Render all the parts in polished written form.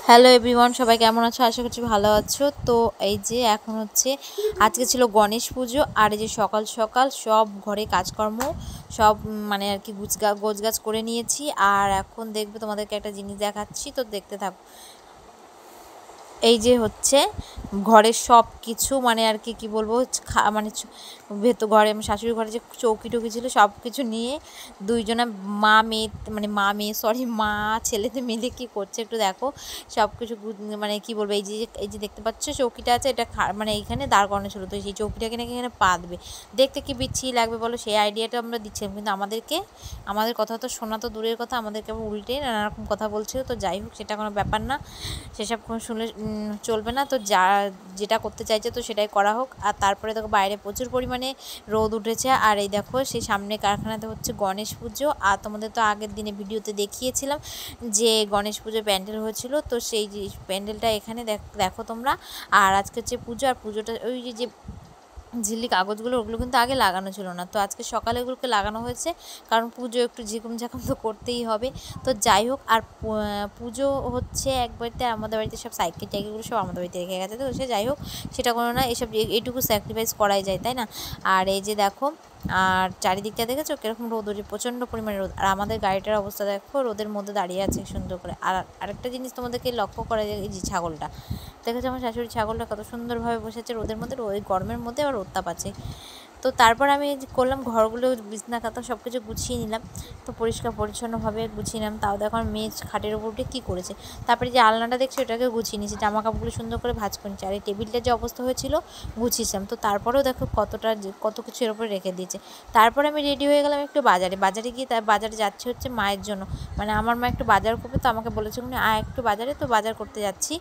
Hello everyone, সবাই কেমন আছো? আশা করছি ভালো আছো। তো এই যে এখন হচ্ছে আজকে ছিল গণেশ পুজো, আর এই যে সকাল সকাল সব ঘরে কাজকর্ম সব মানে আর কি গোছগাছ করে নিয়েছি। আর এখন দেখবে তোমাদেরকে একটা জিনিস দেখাচ্ছি, তো দেখতে থাকো। এই যে হচ্ছে ঘরের সব কিছু মানে আর কি বলবো, মানে ভেতর ঘরে শাশুড়ির ঘরে যে চৌকি টুকি ছিল সব কিছু নিয়ে দুইজনা মা মেয়ে মা ছেলেতে মিলে কি করছে একটু দেখো। সব কিছু মানে কি বলবো, এই যে দেখতে পাচ্ছ চৌকিটা আছে, এটা মানে এইখানে দাঁড় করানো ছিল, তো সেই চৌকিটাকে নাকি এখানে পা দেবে। দেখতে কি বিচ্ছিরি লাগবে বলো, সেই আইডিয়াটা আমরা দিচ্ছিলাম, কিন্তু আমাদের কথা তো শোনা তো দূরের কথা, আমাদেরকে উল্টে নানারকম কথা বলছিল। তো যাই হোক, সেটা কোনো ব্যাপার না, সেসব শুনলে চলবে না। তো যেটা করতে চাইছে তো সেটাই করা হোক। আর তারপরে দেখো বাইরে প্রচুর পরিমাণে রোদ উঠেছে, আর এই দেখো সেই সামনে কারখানাতে হচ্ছে গণেশ পুজো। আর তোমাদের তো আগের দিনে ভিডিওতে দেখিয়েছিলাম যে গণেশ পুজোর প্যান্ডেল হয়েছিল, তো সেই প্যান্ডেলটা এখানে দেখো তোমরা। আর আজকে হচ্ছে পুজো, আর পুজোটা ওই যে ঝিল্লি কাগজগুলো ওগুলো কিন্তু আগে লাগানো ছিল না, তো আজকে সকালে এগুলোকে লাগানো হয়েছে, কারণ পুজো একটু ঝিকুম ঝাকুম তো করতেই হবে। তো যাই হোক, আর পুজো হচ্ছে একবারতে আমাদের বাড়িতে সব সাইকেল টাইকেলগুলো সব আমাদের বাড়িতে রেখে গেছে, তো সে যাই হোক, সেটা কোনো না, এসব এইটুকু স্যাক্রিফাইস করাই যায়, তাই না? আর এই যে দেখো, আর চারিদিকটা দেখেছো কীরকম রোদ ওঠে, প্রচণ্ড পরিমাণে রোদ। আর আমাদের গাড়িটার অবস্থা দেখো, রোদের মধ্যে দাঁড়িয়ে আছে সুন্দর করে। আর আরেকটা জিনিস তোমাদেরকে লক্ষ্য করা যায়, এই যে ছাগলটা দেখেছো, আমার শাশুড়ি ছাগলটা কত সুন্দরভাবে বসেছে রোদের মধ্যে, ওই গরমের মধ্যে আবার রোদ তাপ আছে। তো তারপর আমি করলাম ঘরগুলো বিছনা কাঁথা সব কিছু গুছিয়ে নিলাম, তো পরিষ্কার পরিচ্ছন্নভাবে গুছিয়ে নিলাম। তাও দেখো আমার মেয়ে খাটের উপর উঠে কী করেছে। তারপরে যে আলনাটা দেখছি ওটাকে গুছিয়ে নিয়েছি, জামা কাপড়গুলো সুন্দর করে ভাঁজ করে নিচ্ছি। আর এই টেবিলটার যে অবস্থা হয়েছিল গুছিয়েছিলাম, তো তারপরেও দেখো কত কিছু এর উপরে রেখে দিয়েছে। তারপরে আমি রেডি হয়ে গেলাম একটু বাজারে গিয়ে, বাজারে যাচ্ছি হচ্ছে মায়ের জন্য, মানে আমার মা একটু বাজার করবে, তো আমাকে বলেছে একটু বাজারে, তো বাজার করতে যাচ্ছি।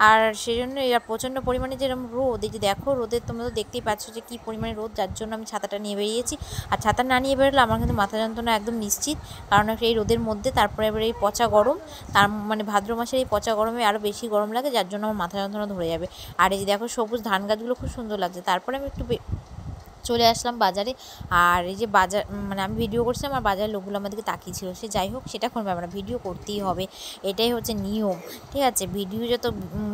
আর সেই জন্য এর প্রচণ্ড পরিমাণে যেরকম রোদ, এই যে দেখো রোদের তোমরা তো দেখতেই পাচ্ছ যে কী পরিমাণে রোদ, যার জন্য আমি ছাতাটা নিয়ে বেরিয়েছি। আর ছাতা না নিয়ে বেরোলে আমার কিন্তু মাথা যন্ত্রণা একদম নিশ্চিত, কারণ এই রোদের মধ্যে তারপরে এবার এই পচা গরম, তার মানে ভাদ্র মাসের এই পচা গরমে আরও বেশি গরম লাগে, যার জন্য আমার মাথা যন্ত্রণা ধরে যাবে। আর এই যে দেখো সবুজ ধান গাছগুলো খুব সুন্দর লাগছে। তারপরে আমি একটু চলে আসলাম বাজারে। আর এই যে বাজার মানে আমি ভিডিও করছিলাম, আর বাজারের লোকগুলো আমাদেরকে তাকিয়েছিল, সে যাই হোক, সেটা কোনো ব্যাপার না, ভিডিও করতেই হবে, এটাই হচ্ছে নিয়ম, ঠিক আছে? ভিডিও যত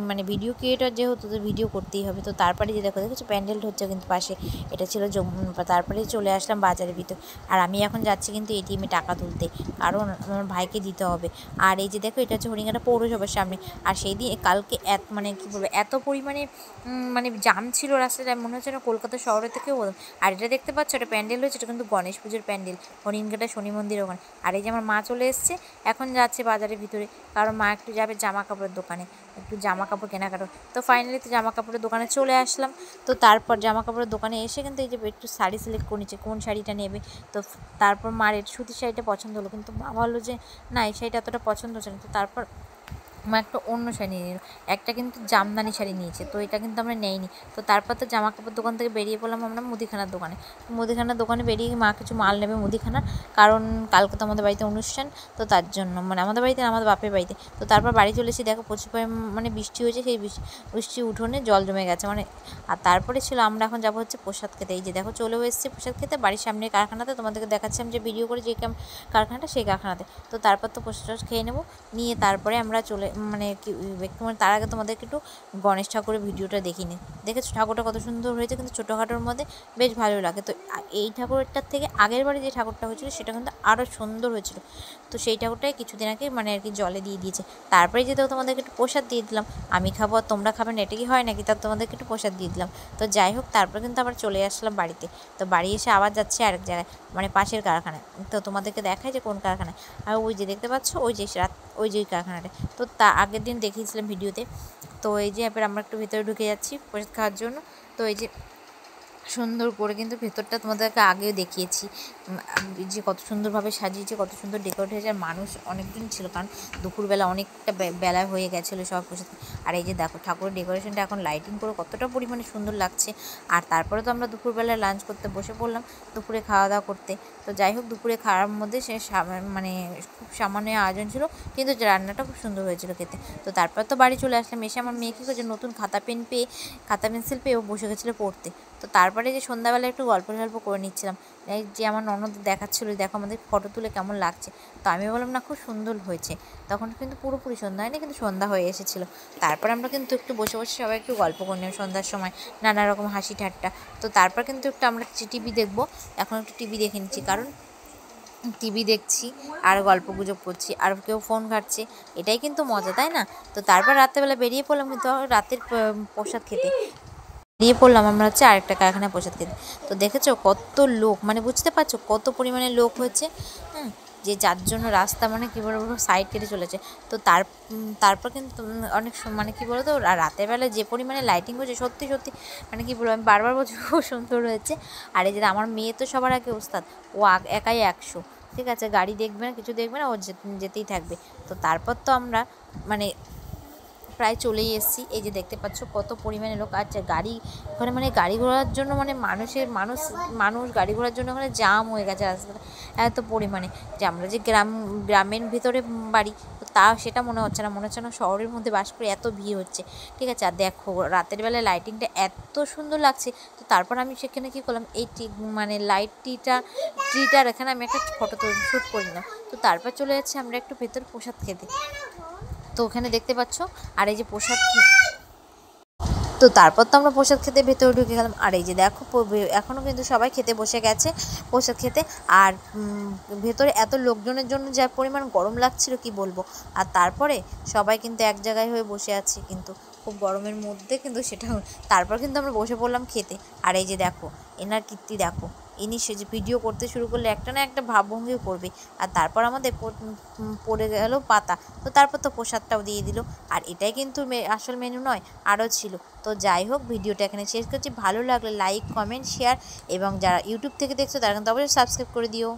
মানে ভিডিও ক্রিয়েটর যেহেতু, তো ভিডিও করতেই হবে। তো তারপরে যে দেখেছো প্যান্ডেলটা হচ্ছে কিন্তু পাশে, এটা ছিল তারপরে চলে আসলাম বাজারের ভিতর। আর আমি এখন যাচ্ছি কিন্তু এটিএমে টাকা তুলতে, কারণ আমার ভাইকে দিতে হবে। আর এই যে দেখো, এটা হচ্ছে হরিঙ্গাটা পৌরসভার সামনে। আর সেই দিন কালকে মানে কী বলবো, এত পরিমাণে মানে জাম ছিল রাস্তায়, মনে হচ্ছে না কলকাতা শহরে থেকেও। আর এটা দেখতে পাচ্ছ, এটা প্যান্ডেল হয়েছে, এটা কিন্তু গণেশ পুজোর প্যান্ডেল, হরিণঘাটা শনি মন্দিরের ওখানে। আর এই যে আমার মা চলে এসছে, এখন যাচ্ছে বাজারের ভিতরে, কারণ মা একটু যাবে জামা কাপড়ের দোকানে, একটু জামা কাপড় কেনাকাটা। তো ফাইনালি তো জামা কাপড়ের দোকানে চলে আসলাম। তো তারপর জামা কাপড়ের দোকানে এসে কিন্তু এই যে একটু শাড়ি সিলেক্ট করে নিচ্ছে, কোন শাড়িটা নেবে। তো তারপর মার সুতির শাড়িটা পছন্দ হলো, কিন্তু মা ভাবলো যে না, এই শাড়িটা এতটা পছন্দ হচ্ছে না। তো তারপর মা একটা অন্য শাড়ি নিয়ে নিল, একটা কিন্তু জামদানি শাড়ি নিয়েছে, তো এটা কিন্তু আমরা নেইনি। তো তারপর তো জামা কাপড় দোকান থেকে বেরিয়ে পড়লাম আমরা মুদিখানার দোকানে। তো মুদিখানার দোকানে বেরিয়ে মা কিছু মাল নেবে মুদিখানার, কারণ কালকে তো আমাদের বাড়িতে অনুষ্ঠান, তো তার জন্য, মানে আমাদের বাড়িতে আমাদের বাপের বাড়িতে। তো তারপর বাড়ি চলে এসে দেখো প্রচুর মানে বৃষ্টি হয়েছে, সেই বৃষ্টি উঠোনে জল জমে গেছে মানে। আর তারপরে ছিল আমরা এখন যাবো হচ্ছে প্রসাদ খেতে। এই যে দেখো চলেও এসেছি প্রসাদ খেতে, বাড়ির সামনে কারখানাতে, তোমাদেরকে দেখাচ্ছিলাম যে ভিডিও করে যে কারখানাটা, সেই কারখানাতে। তো তারপর তো প্রসাদ খেয়ে নেবো, নিয়ে তারপরে আমরা মানে একটু মানে তার আগে তোমাদেরকে একটু গণেশ ঠাকুরের ভিডিওটা দেখিনি। দেখেছো ঠাকুরটা কত সুন্দর হয়েছে, কিন্তু ছোটোখাটোর মধ্যে বেশ ভালো লাগে। তো এই ঠাকুরটার থেকে আগের বারে যে ঠাকুরটা হয়েছিল সেটা কিন্তু আরও সুন্দর হয়েছিল। তো সেই ঠাকুরটাই কিছুদিন আগে মানে আর কি জলে দিয়ে দিয়েছে। তারপরে যেহেতু তোমাদেরকে একটু প্রসাদ দিয়ে দিলাম, আমি খাবো আর তোমরা খাবেন, এটা কি হয় নাকি? তার তোমাদেরকে একটু প্রসাদ দিয়ে দিলাম। তো যাই হোক, তারপর কিন্তু আবার চলে আসলাম বাড়িতে। তো বাড়ি এসে আবার যাচ্ছে আরেক জায়গায়, মানে পাশের কারখানায়। তো তোমাদেরকে দেখায় যে কোন কারখানায়। আর ওই যে দেখতে পাচ্ছ, ওই যে কারখানাটা, তো তা আগের দিন দেখিয়েছিলাম ভিডিওতে। তো এই যে এবার আমরা একটু ভেতরে ঢুকে যাচ্ছি প্রসাদ খাওয়ার জন্য। তো এই যে সুন্দর করে কিন্তু ভেতরটা তোমাদেরকে আগেও দেখিয়েছি, যে কত সুন্দরভাবে সাজিয়েছে, কত সুন্দর ডেকোরেট হয়েছে। আর মানুষ অনেকজন ছিল, কারণ দুপুরবেলা অনেকটা বেলা হয়ে গেছিলো সব প্রসাদ। আর এই যে দেখো ঠাকুরের ডেকোরেশনটা এখন লাইটিং করে কতটা পরিমাণে সুন্দর লাগছে। আর তারপরে তো আমরা দুপুরবেলা লাঞ্চ করতে বসে পড়লাম, দুপুরে খাওয়া দাওয়া করতে। তো যাই হোক, দুপুরে খাওয়ার মধ্যে মানে খুব সামান্য আয়োজন ছিল, কিন্তু রান্নাটা খুব সুন্দর হয়েছিল খেতে। তো তারপর তো বাড়ি চলে আসলাম, এসে আমার মেয়ে কী করছে, নতুন খাতা পেন্সিল পেয়ে ও বসে গেছিলো পড়তে। তো তারপরে যে সন্ধ্যাবেলা একটু গল্প করে নিচ্ছিলাম, এই যে আমার ননদ দেখাচ্ছিলো দেখো আমাদের ফটো তুলে কেমন লাগছে। তো আমি বললাম না খুব সুন্দর হয়েছে। তখন কিন্তু পুরোপুরি সন্ধ্যা হয়নি, কিন্তু সন্ধ্যা হয়ে এসেছিলো। তারপর আমরা কিন্তু একটু বসে সবাই একটু গল্প করে নিলাম সন্ধ্যার সময়, নানা রকম হাসি ঠাট্টা। তো তারপর কিন্তু একটু আমরা টিভি দেখবো, এখন একটু টিভি দেখে নিচ্ছি, কারণ টিভি দেখছি আর গল্প গুজব করছি আর কেউ ফোন ঘাঁটছে, এটাই কিন্তু মজা, তাই না? তো তারপর রাত্রেবেলা বেরিয়ে পড়লাম কিন্তু রাতের প্রসাদ খেতে। বেরিয়ে পড়লাম আমরা হচ্ছে আরেকটা কারখানায় প্রসাদ খেতে। তো দেখেছো কত লোক, মানে বুঝতে পারছো কত পরিমাণে লোক হয়েছে। হ্যাঁ, যে যার জন্য রাস্তা মানে কী বলবো সাইড কেটে চলেছে। তো তারপর কিন্তু অনেক মানে কী বলো তো, রাতের বেলায় যে পরিমাণে লাইটিং হয়েছে সত্যি সত্যি মানে কী বলবো, আমি বারবার বলছি খুব সুন্দর হয়েছে। আর এই যে আমার মেয়ে তো সবার আগে ওস্তাদ, ও একাই 100, ঠিক আছে, গাড়ি দেখবে না কিছু দেখবে না, ও যেতেই থাকবে। তো তারপর তো আমরা মানে প্রায় চলেই এসেছি। এই যে দেখতে পাচ্ছ কত পরিমাণে লোক। আচ্ছা গাড়ি ওখানে মানে গাড়ি ঘোড়ার জন্য মানে মানুষ গাড়ি ঘোড়ার জন্য ওখানে জাম হয়ে গেছে রাস্তাটা এত পরিমাণে, যে আমরা যে গ্রামের ভিতরে বাড়ি, তো সেটা মনে হচ্ছে না শহরের মধ্যে বাস করে এত ভিড় হচ্ছে, ঠিক আছে। আর দেখো রাতের বেলায় লাইটিংটা এত সুন্দর লাগছে। তো তারপর আমি সেখানে কী করলাম, এই মানে লাইট ট্রিটার এখানে আমি একটা ফটো শ্যুট করি না। তো তারপর চলে যাচ্ছি আমরা একটু ভেতর প্রসাদ খেতে। তো ওখানে দেখতে পাচ্ছ, আর এই যে প্রসাদ, তো তারপর তো আমরা প্রসাদ খেতে ভেতরে ঢুকে গেলাম। আর এই যে দেখো এখনও কিন্তু সবাই খেতে বসে গেছে প্রসাদ খেতে। আর ভেতরে এত লোকজনের জন্য যা পরিমাণ গরম লাগছিল কি বলবো। আর তারপরে সবাই কিন্তু এক জায়গায় হয়ে বসে আছে, কিন্তু খুব গরমের মধ্যে কিন্তু সেটা। তারপর কিন্তু আমরা বসে পড়লাম খেতে। আর এই যে দেখো এনার কীর্তি দেখো, ইনি সে যে ভিডিও করতে শুরু করলে একটা না একটা ভাবভঙ্গিও করবে। আর তারপর আমাদের পড়ে গেল পাতা। তো তারপর তো প্রসাদটাও দিয়ে দিল। আর এটাই কিন্তু আসল মেনু নয়, আরও ছিল। তো যাই হোক, ভিডিওটা এখানে শেষ করছি। ভালো লাগলে লাইক, কমেন্ট, শেয়ার, এবং যারা ইউটিউব থেকে দেখছো তারা কিন্তু অবশ্যই সাবস্ক্রাইব করে দিও।